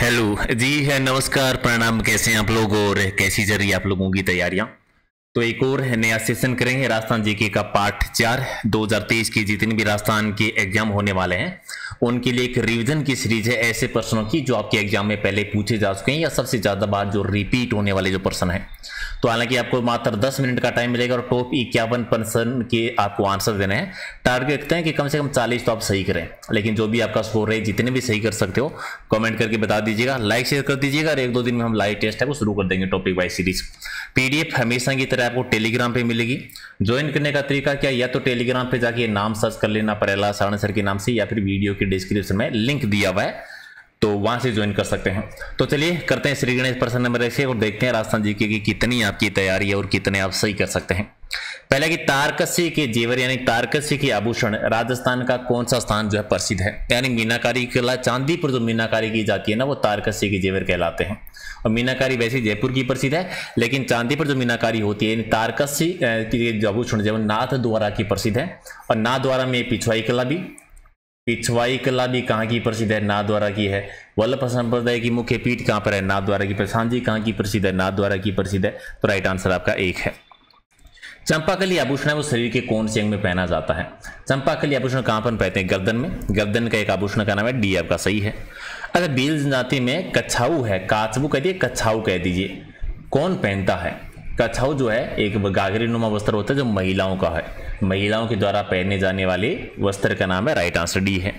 Hello जी है, नमस्कार, प्रणाम। कैसे हैं आप लोग और कैसी चल रही है आप लोगों की तैयारियां? तो एक और नया सेशन करेंगे राजस्थान जीके का पार्ट 4। 2023 की जितने भी राजस्थान के एग्जाम होने वाले हैं उनके लिए एक रिवीजन की सीरीज है ऐसे प्रश्नों की जो आपके एग्जाम में पहले पूछे जा चुके हैं या सबसे ज्यादा बार जो रिपीट होने वाले जो प्रश्न है। तो हालांकि आपको मात्र 10 मिनट का टाइम मिलेगा और टॉप 51 प्रश्न के आपको आंसर देने हैं। टारगेट रखते हैं कि कम से कम 40 तो आप सही करें, लेकिन जो भी आपका स्कोर है जितने भी सही कर सकते हो कमेंट करके बता दीजिएगा, लाइक शेयर कर दीजिएगा और 1-2 दिन में हम लाइव टेस्ट है वो शुरू कर देंगे टॉपिक वाइज सीरीज। पीडीएफ हमेशा की तरह आपको टेलीग्राम पे मिलेगी। ज्वाइन करने का तरीका क्या, या तो टेलीग्राम पे जाके नाम सर्च कर लेना परेला सारण सर के नाम से, या फिर वीडियो के डिस्क्रिप्शन में लिंक दिया हुआ है तो वहां से ज्वाइन कर सकते हैं। तो चलिए करते हैं श्री गणेश प्रश्न नंबर 1 और देखते हैं राजस्थान जीके की कितनी आपकी तैयारी है और कितने आप सही कर सकते हैं। पहले कि तारकसी के जेवर यानी तारकसी के आभूषण राजस्थान का कौन सा स्थान जो है प्रसिद्ध है, यानी मीनाकारी कला, चांदी पर जो मीनाकारी की जाती है ना वो तारकसी के जेवर कहलाते हैं। और मीनाकारी वैसे जयपुर की प्रसिद्ध है, लेकिन चांदी पर जो मीनाकारी होती है तारकसी के आभूषण जो नाथ द्वारा की प्रसिद्ध है। और नाथ द्वारा में पिछवाई कला भी कहाँ की प्रसिद्ध है, नाथ द्वारा की है। वल्लभ संप्रदाय की मुख्य पीठ कहाँ पर है, नाथ द्वारा की। सांची कहाँ की प्रसिद्ध है, नाथ द्वारा की प्रसिद्ध है। तो राइट आंसर आपका 1 है। चंपाकली आभूषण है वो शरीर के कौन से अंग में पहना जाता है? चंपाकली आभूषण कहां पर पहनते हैं? गर्दन में। गर्दन का एक आभूषण का नाम है डी, आपका सही है। अगर भील जनजाति में कछाऊ है, काचबू कह दीजिए, कछाऊ कह दीजिए, कौन पहनता है? कछाऊ जो है एक गागरी नुमा वस्त्र होता है जो महिलाओं का है, महिलाओं के द्वारा पहने जाने वाले वस्त्र का नाम है, राइट आंसर डी है।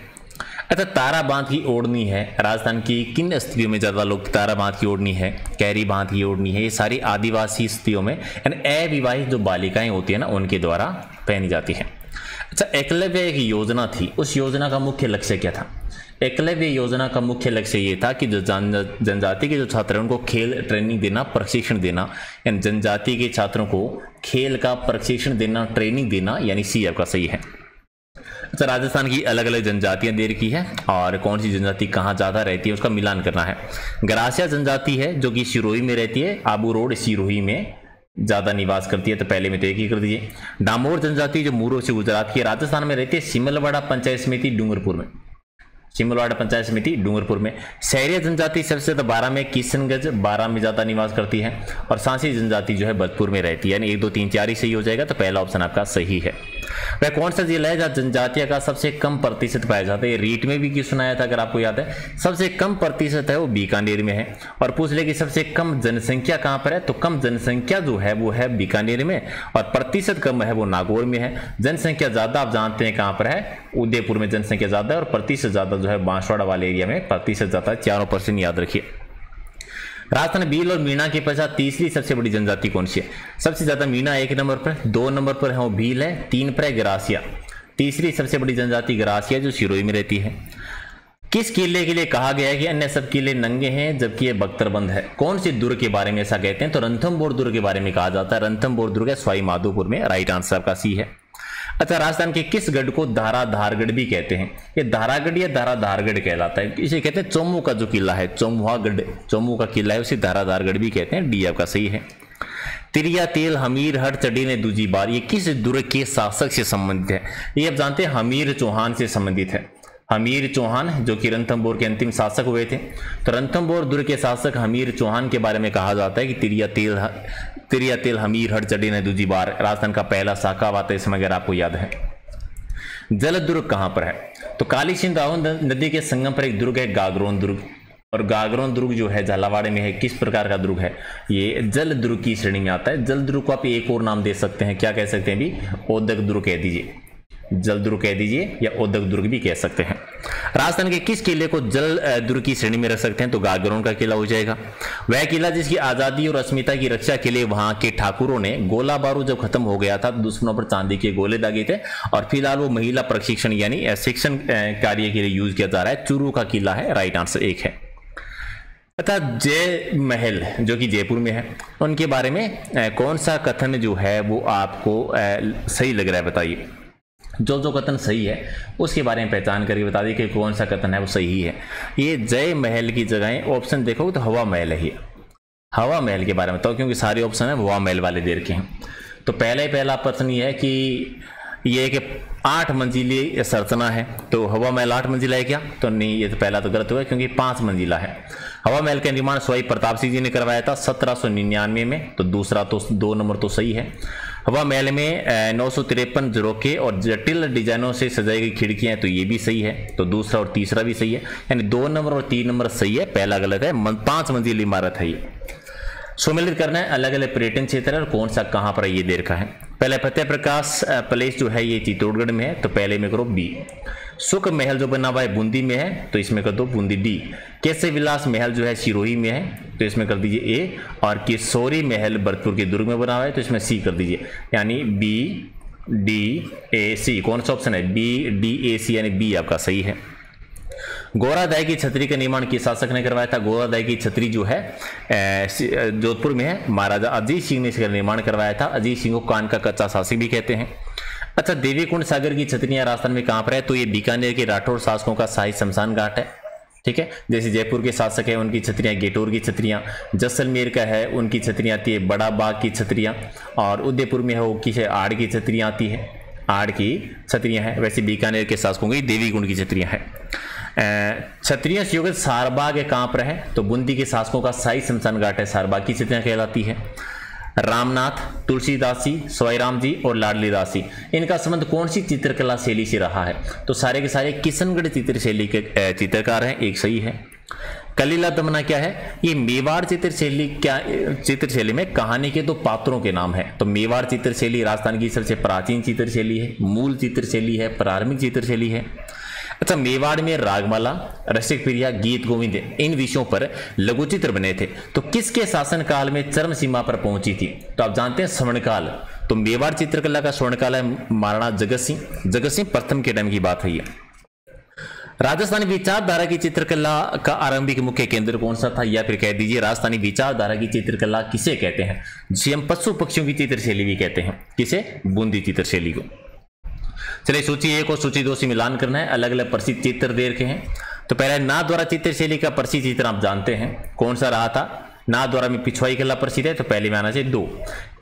अच्छा, तारा बांध की ओढ़नी है राजस्थान की किन स्त्रियों में ज्यादा लोग तारा बांध की ओढ़नी है, कैरी बांध की ओढ़नी है, ये सारी आदिवासी स्त्रियों में यानी अविवाहित जो बालिकाएं होती है ना उनके द्वारा पहनी जाती है। अच्छा, एकलव्य एक योजना थी, उस योजना का मुख्य लक्ष्य क्या था? एकलव्य योजना का मुख्य लक्ष्य ये था कि जो जनजाति के जो छात्र हैं उनको खेल ट्रेनिंग देना, प्रशिक्षण देना, यानी जनजाति के छात्रों को खेल का प्रशिक्षण देना, ट्रेनिंग देना, यानी सी आपका सही है। अच्छा, राजस्थान की अलग अलग जनजातियां दे रखी है और कौन सी जनजाति कहाँ ज्यादा रहती है उसका मिलान करना है। गरासिया जनजाति है जो कि सिरोही में रहती है, आबू रोड सिरोही में ज्यादा निवास करती है, तो पहले में तो एक ही कर दीजिए। डामोर जनजाति जो मूरो से गुजरात की राजस्थान में रहती है, सिमलवाड़ा पंचायत समिति डूंगरपुर में, सिमलवाड़ा पंचायत समिति डूंगरपुर में। शहरिया जनजाति सबसे ज्यादा 12 में, किशनगंज 12 में ज्यादा निवास करती है। और सांसी जनजाति जो है भरतपुर में रहती है, यानी 1, 2, 3, 4 ही सही हो जाएगा, तो पहला ऑप्शन आपका सही है। वह कौन सा जिला है जहाँ जनजातियों का सबसे कम प्रतिशत पाया जाता है? ये रीट में भी क्यों सुनाया था अगर आपको याद है। सबसे कम प्रतिशत है वो बीकानेर में है। और पूछ ले कि सबसे कम जनसंख्या कहाँ पर है, तो कम जनसंख्या जो है वो है बीकानेर में और प्रतिशत कम है वो नागौर में है। जनसंख्या ज्यादा आप जानते हैं कहाँ पर है, उदयपुर में जनसंख्या ज्यादा है और प्रतिशत ज्यादा जो है बांसवाड़ा वाले एरिया में प्रतिशत ज्यादा है। 4% याद रखिए। राजस्थान भील और मीणा के पश्चात तीसरी सबसे बड़ी जनजाति कौन सी है? सबसे ज्यादा मीणा 1 नंबर पर, 2 नंबर पर है वो भील है, 3 पर है गरासिया, तीसरी सबसे बड़ी जनजाति गरासिया जो सिरोही में रहती है। किस किले के लिए कहा गया है कि अन्य सब किले नंगे हैं जबकि ये बख्तरबंद है? कौन सी दुर्ग के बारे में ऐसा कहते हैं? तो रणथंभौर दुर्ग के बारे में कहा जाता है। रणथंभौर दुर्ग है सवाई माधोपुर में, राइट आंसर आपका सी है। अच्छा, राजस्थान के किस गढ़ को धाराधारगढ़ भी कहते हैं? ये धारागढ़ या धाराधारगढ़ कहलाता है। इसे कहते हैं चौमू का जो किला है, चौमुहागढ़, चौमू का किला है, उसे धाराधारगढ़ भी कहते हैं, डी आपका सही है। तिरिया तेल हमीर हट चढ़ी ने दूजी बार, ये किस दुर्ग के शासक से संबंधित है? ये आप जानते हैं हमीर चौहान से संबंधित है। हमीर चौहान जो कि रणथंभौर के अंतिम शासक हुए थे, तो रणथंभौर दुर्ग के शासक हमीर चौहान के बारे में कहा जाता है कि तिरिया तेल हमीर हट चढ़ी ने दूजी बार राजस्थान का पहला शाखा आता है, इसमें अगर आपको याद है। जल दुर्ग कहां पर है? तो काली सिंध आहू नदी के संगम पर एक दुर्ग है गागरोन दुर्ग, और गागरोन दुर्ग जो है झालावाड़ में है। किस प्रकार का दुर्ग है? ये जल दुर्ग की श्रेणी में आता है। जल दुर्ग को आप एक और नाम दे सकते हैं, क्या कह सकते हैं भी? ओदक दुर्ग कह दीजिए, जल दुर्ग कह दीजिए या ओदक दुर्ग भी कह सकते हैं। राजस्थान के किस किले को जल दुर्ग की श्रेणी में रख सकते हैं? तो गागरोन का किला हो जाएगा। वह किला जिसकी आजादी और अस्मिता की रक्षा के लिए वहां के ठाकुरों ने गोला बारूद जब खत्म हो गया था तो दुश्मनों पर चांदी के गोले दागे थे, और फिलहाल वो महिला प्रशिक्षण यानी शिक्षण कार्य के लिए यूज किया जा रहा है। चूरू का किला है, राइट आंसर 1 है। तथा जय महल जो कि जयपुर में है, उनके बारे में कौन सा कथन जो है वो आपको सही लग रहा है? बताइए। जो कथन सही है उसके बारे में पहचान करके बता दी कि कौन सा कथन है वो सही है। ये जय महल की जगह ऑप्शन देखो तो हवा महल है, हवा महल के बारे में तो क्योंकि सारे ऑप्शन है हवा महल वाले दे रखे हैं। तो पहला प्रश्न ये है कि ये कि 8 मंजिली संरचना है। तो हवा महल 8 मंजिला है क्या? तो नहीं, ये तो पहला तो गलत हुआ क्योंकि 5 मंजिला है। हवा महल का निर्माण सवाई प्रताप सिंह जी ने करवाया था 1799 में। तो दूसरा तो 2 नंबर तो सही है। हवा महल में 953 झरोखे और जटिल डिजाइनों से सजाई गई खिड़कियां हैं, तो ये भी सही है। तो दूसरा और तीसरा भी सही है, यानी 2 नंबर और 3 नंबर सही है, पहला गलत है। 5 मंजिली इमारत है ये। सम्मिलित करना है अलग अलग पर्यटन क्षेत्र है और कौन सा कहाँ पर ये देर का है। पहले फतेह प्रकाश पैलेस जो है ये चित्तौड़गढ़ में है, तो पहले में करो बी। सुख महल जो बना हुआ है बूंदी में है, तो इसमें कर दो बूंदी डी। केसरी विलास महल जो है सिरोही में है, तो इसमें कर दीजिए ए। और किशोरी महल भरतपुर के दुर्ग में बना हुआ है, तो इसमें सी कर दीजिए, यानी बी डी ए सी। कौन सा ऑप्शन है? बी डी ए सी, यानी बी आपका सही है। गोरादाई की छतरी का निर्माण किस शासक ने करवाया था? गोरादाई की छतरी जो है जोधपुर में है, महाराजा अजीत सिंह ने इसका निर्माण करवाया था। अजीत सिंह को कान का कच्चा शासक भी कहते हैं। अच्छा, देवीकुंड सागर की छतरियां राजस्थान में कहां पर है? तो ये बीकानेर के राठौड़ शासकों का शाही शमशान घाट है। ठीक है, जैसे जयपुर के शासक है उनकी छतरियां, गेटोर की छतरियां, जैसलमेर का है उनकी छतरियां आती है बड़ा बाग की छतरियां, और उदयपुर में है वो किसे आड़ की छतरियां आती है, आड़ की छतरियां हैं। वैसे बीकानेर के शासकों की देवीकुंड की छतरियां हैं। क्षत्रिय संयोगित सारबाग कहां पर है? तो बूंदी के शासकों का शाही शमशान घाट है, सारबाग की छतरियां कहलाती है। रामनाथ, तुलसीदासी, सवाईराम जी और लाडली दासी, इनका संबंध कौन सी चित्रकला शैली से रहा है? तो सारे के सारे किशनगढ़ चित्र शैली के चित्रकार हैं, एक सही है। कलीला दमना क्या है? ये मेवाड़ चित्रशैली क्या चित्रशैली में कहानी के 2 पात्रों के नाम है। तो मेवाड़ चित्रशैली राजस्थान की सबसे प्राचीन चित्रशैली है, मूल चित्रशैली है, प्रारंभिक चित्रशैली है। अच्छा, मेवाड़ में रागमाला, रसिक प्रिया, गीत गोविंद, इन विषयों पर लघुचित्र बने थे। तो किसके शासनकाल में चरम सीमा पर पहुंची थी? तो आप जानते हैं स्वर्णकाल। तो मेवाड़ चित्रकला का स्वर्णकाल है महाराणा जगत सिंह प्रथम के टाइम की बात है ये। राजस्थानी विचारधारा की चित्रकला का आरंभिक मुख्य केंद्र कौन सा था? या फिर कह दीजिए राजस्थानी विचारधारा की चित्रकला किसे कहते हैं? जिसे हम पशु पक्षियों की चित्रशैली भी कहते हैं। किसे? बूंदी चित्रशैली को। चलिए सूची 1 और सूची 2 से मिलान करना है। अलग अलग प्रसिद्ध चित्र दे रखे हैं। तो पहले नाथ द्वारा चित्रशैली का प्रसिद्ध चित्र आप जानते हैं कौन सा रहा था? नाथ द्वारा में पिछवाई कला प्रसिद्ध है, तो पहले में आना चाहिए 2।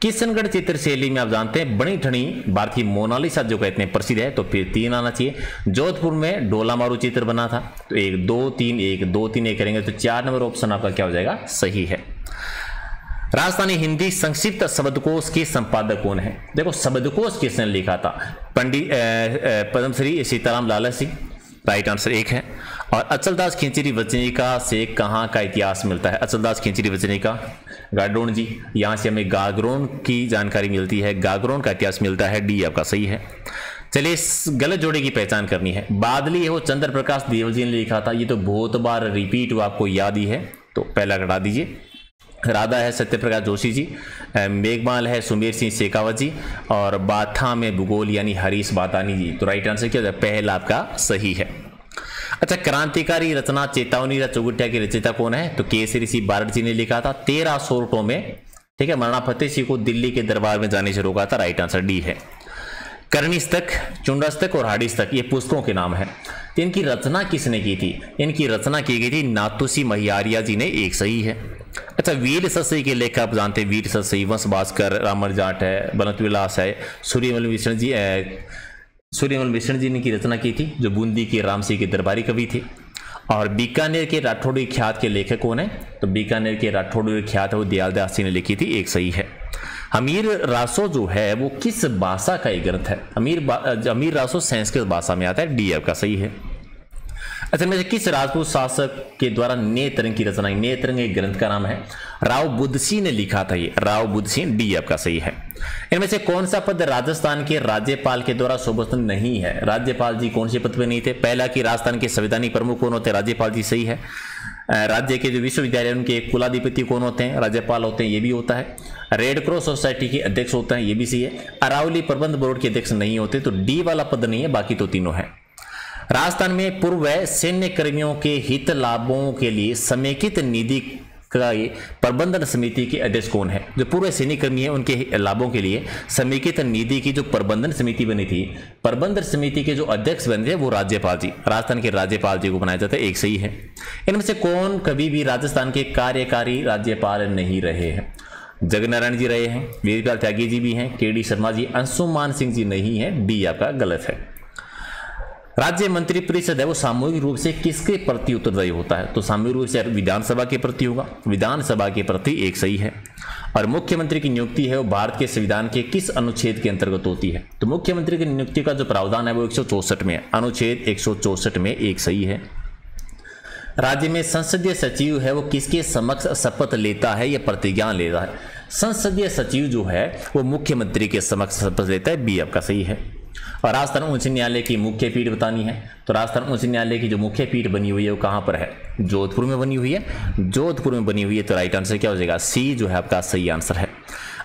किशनगढ़ चित्रशैली में आप जानते हैं बड़ी ठणी भारतीय मोनालिसा जो कहते हैं प्रसिद्ध है, तो फिर 3 आना चाहिए। जोधपुर में डोला मारू चित्र बना था, तो 1 2 3 1 2 3 1 करेंगे, तो 4 नंबर ऑप्शन आपका क्या हो जाएगा? सही है। राजस्थानी हिंदी संक्षिप्त शब्दकोश के संपादक कौन है? देखो, शब्दकोश किसने लिखा था? पंडित पद्मश्री सीताराम लाला सिंह, राइट आंसर 1 है। और अचलदास खिंचरी वचनिका से कहाँ का इतिहास मिलता है? अचलदास खिंचरी वचनिका, गागरोन जी, यहाँ से हमें गागरोन की जानकारी मिलती है, गागरोन का इतिहास मिलता है, डी आपका सही है। चलिए इस गलत जोड़े की पहचान करनी है। बादली है वो चंद्र प्रकाश देव जी ने लिखा था, ये तो बहुत बार रिपीट हुआ, आपको याद ही है, तो पहला घटा दीजिए। राधा है सत्यप्रकाश जोशी जी, मेघमाल है सुमेर सिंह शेखावत जी, और बाथा में भूगोल यानी हरीश बातानी जी। तो राइट आंसर क्या होगा? पहला आपका सही है। अच्छा, क्रांतिकारी रचना चेतावनी चौगुटिया की रचयिता कौन है? तो केसरी सिंह बारड जी ने लिखा था 13 सोरठों में। ठीक है, महाराणा फतेह सिंह को दिल्ली के दरबार में जाने से रोका था, राइट आंसर डी है। कर्णिस्तक, चुंडस्तक और हाड़ीस्तक ये पुस्तकों के नाम है। तो इनकी रचना किसने की थी? इनकी रचना की गई थी नाथुसी महियारिया जी ने, एक सही है। अच्छा, वीर सतसई के लेखक आप जानते हैं, वीर सतसई, वंश भास्कर, रामर जाट है, बनत विलास है, सूर्यमल विष्णु जी ने की रचना की थी, जो बूंदी के रामसिंह के दरबारी कवि थे। और बीकानेर के राठौड़ी ख्यात के लेखक कौन है? तो बीकानेर के राठौड़ी ख्यात है वो दयालदास जी ने लिखी थी, एक सही है। अमीर रासो जो है वो किस भाषा का एक ग्रंथ है? अमीर रासो संस्कृत भाषा में आता है, डी आपका सही है। अच्छा, में किस राजपूत शासक के द्वारा नेत्रंग की रचना? नेत्रंग एक ग्रंथ का नाम है, राव बुद्धसिंह ने लिखा था, ये राव बुद्धसिंह, डी आपका सही है। इनमें से कौन सा पद राजस्थान के राज्यपाल के द्वारा शोभित नहीं है? राज्यपाल जी कौन से पद पे नहीं थे? पहला कि राजस्थान के संवैधानिक प्रमुख कौन होते हैं? राज्यपाल जी, सही है। राज्य के जो विश्वविद्यालय उनके कुलाधिपति कौन होते हैं? राज्यपाल होते हैं, ये भी होता है। रेड क्रॉस सोसाइटी के अध्यक्ष होते हैं, ये भी सही है। अरावली प्रबंध बोर्ड के अध्यक्ष नहीं होते, तो डी वाला पद नहीं है, बाकी तो तीनों है। राजस्थान में पूर्व सैन्य कर्मियों के हित लाभों के लिए समेकित निधि का प्रबंधन समिति के अध्यक्ष कौन है? जो पूर्व सैनिक कर्मी है उनके लाभों के लिए समेकित निधि की जो प्रबंधन समिति बनी थी, प्रबंधन समिति के जो अध्यक्ष बने थे वो राज्यपाल जी, राजस्थान के राज्यपाल जी को बनाया जाता है, एक सही है। इनमें से कौन कभी भी राजस्थान के कार्यकारी राज्यपाल नहीं रहे हैं? जगनारायण जी रहे हैं, वीरपाल त्यागी जी भी हैं, केडी शर्मा जी, अंशुमान सिंह जी नहीं है, डी आपका गलत है। राज्य मंत्री परिषद है वो सामूहिक रूप से किसके प्रति उत्तरदायी होता है? तो सामूहिक रूप से विधानसभा के प्रति होगा, विधानसभा के प्रति एक सही है। और मुख्यमंत्री की नियुक्ति है वो भारत के संविधान के किस अनुच्छेद के अंतर्गत होती है? तो मुख्यमंत्री की नियुक्ति का जो प्रावधान है वो 164 में है, अनुच्छेद 164 में एक सही है। राज्य में संसदीय सचिव है वो किसके समक्ष शपथ लेता है या प्रतिज्ञा लेता है? संसदीय सचिव जो है वो मुख्यमंत्री के समक्ष शपथ लेता है, बी आपका सही है। और राजस्थान उच्च न्यायालय की मुख्य पीठ बतानी है, तो राजस्थान उच्च न्यायालय की जो मुख्य पीठ बनी हुई है वो कहां पर है? जोधपुर में बनी हुई है, जोधपुर में बनी हुई है, तो राइट आंसर क्या हो जाएगा? सी जो है आपका सही आंसर है।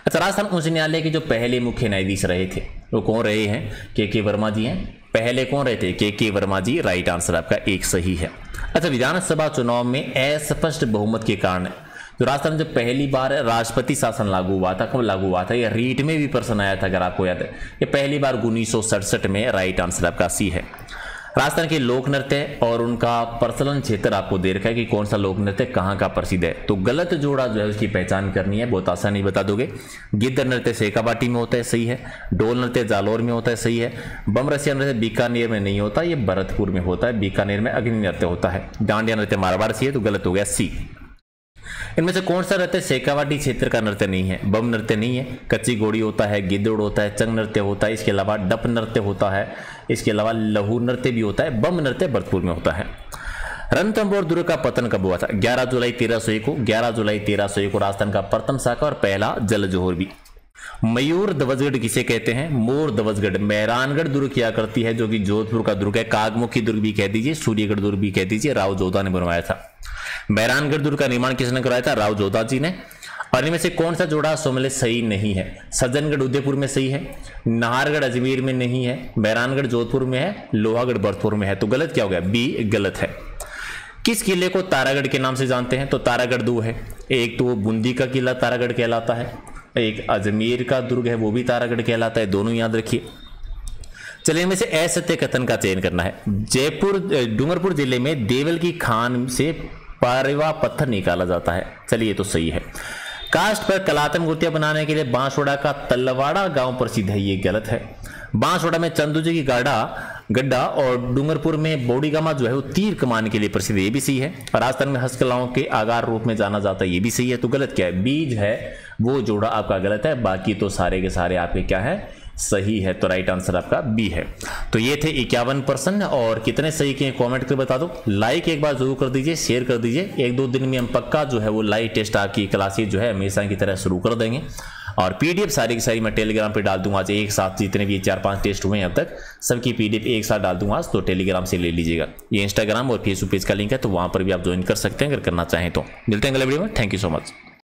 अच्छा, राजस्थान उच्च न्यायालय के जो पहले मुख्य न्यायाधीश रहे थे वो कौन रहे हैं? के वर्मा जी हैं। पहले कौन रहे थे? के वर्मा जी, राइट आंसर आपका एक सही है। अच्छा, विधानसभा चुनाव में अस्पष्ट बहुमत के कारण तो राजस्थान जब पहली बार राष्ट्रपति शासन लागू हुआ था, कब लागू हुआ था? ये रीट में भी प्रश्न आया था अगर आपको याद है, ये पहली बार 1967 में, राइट आंसर आपका सी है। राजस्थान के लोक नृत्य और उनका प्रचलन क्षेत्र आपको दे रखा है कि कौन सा लोक नृत्य कहाँ का प्रसिद्ध है। तो गलत जोड़ा जो है उसकी पहचान करनी है, बहुत आसानी बता दोगे। गिद्ध नृत्य शेखावाटी में होता है, सही है। ढोल नृत्य जालौर में होता है, सही है। बमरसिया नृत्य बीकानेर में नहीं होता, ये भरतपुर में होता है, बीकानेर में अग्नि नृत्य होता है। डांडिया नृत्य मारवाड़ से है, तो गलत हो गया सी। इनमें से कौन सा नृत्य शेखावाटी क्षेत्र का नृत्य नहीं है? बम नृत्य नहीं है, कच्ची घोड़ी होता है, गिद्दड़ होता है, चंग नृत्य होता है, इसके अलावा डप नृत्य होता है, इसके अलावा लहू नृत्य भी होता है, बम नृत्य भरतपुर में होता है। रणथंभौर दुर्ग का पतन कब हुआ था? 11 जुलाई 1301 को, 11 जुलाई 1301 को राजस्थान का प्रथम शाखा और पहला जल जोहर भी। मयूर ध्वजगढ़ किसे कहते हैं? मोर ध्वजगढ़। मेहरानगढ़ दुर्ग क्या करती है, जो कि जोधपुर का दुर्ग है। कागमुखी दुर्ग भी कह दीजिए, सूर्यगढ़ दुर्ग भी कह दीजिए, राव जोधा ने बनवाया था। मेहरानगढ़ दुर्ग का निर्माण किसने कराया था? राव जोधा जी ने। और इनमें से कौन सा जोड़ा सोमले सही नहीं है? सज्जनगढ़ उदयपुर में सही है, नाहरगढ़ अजमेर में नहीं है, मेहरानगढ़ जोधपुर में है, लोहागढ़ भरतपुर में है, तो गलत क्या हो गया? बी गलत है। किस किले को तारागढ़ के नाम से जानते हैं? तो तारागढ़ दो है, एक तो बूंदी का किला तारागढ़ कहलाता है, एक अजमेर का दुर्ग है वो भी तारागढ़ कहलाता है, दोनों याद रखिए। चलिए, इनमें से असत्य कथन का चयन करना है। जयपुर डूंगरपुर जिले में देवल की खान से पारवा पत्थर निकाला जाता है, चलिए ये तो सही है। कास्ट पर कलात्मक मूर्तियां बनाने के लिए बांसवाड़ा का तलवाड़ा गांव प्रसिद्ध है, ये गलत है। बांसवाड़ा में चंदू जी की गड्ढा और डूंगरपुर में बौड़ीगामा जो है वो तीर कमान के लिए प्रसिद्ध है, ये भी सही है। राजस्थान में हस्तकलाओं के आगार रूप में जाना जाता है, ये भी सही है। तो गलत क्या है? बीज है वो जोड़ा आपका गलत है, बाकी तो सारे के सारे आपके क्या है? सही है। तो राइट आंसर आपका बी है। तो ये थे 51 प्रश्न, और कितने सही के कमेंट करके बता दो। लाइक एक बार जरूर कर दीजिए, शेयर कर दीजिए। 1-2 दिन में हम पक्का जो है वो लाइव टेस्ट आपकी क्लासेज जो है हमेशा की तरह शुरू कर देंगे, और पीडीएफ सारी की सारी मैं टेलीग्राम पे डाल दूंगा। आज एक साथ जितने भी 4-5 टेस्ट हुए हैं अब तक, सबकी पीडीएफ एक साथ डाल दूंगा आज, तो टेलीग्राम से ले लीजिएगा। ये इंस्टाग्राम और फेसबुक पेज का लिंक है, तो वहां पर भी आप ज्वाइन कर सकते हैं अगर करना चाहें तो। मिलते हैं अगले वीडियो में। Thank you so much.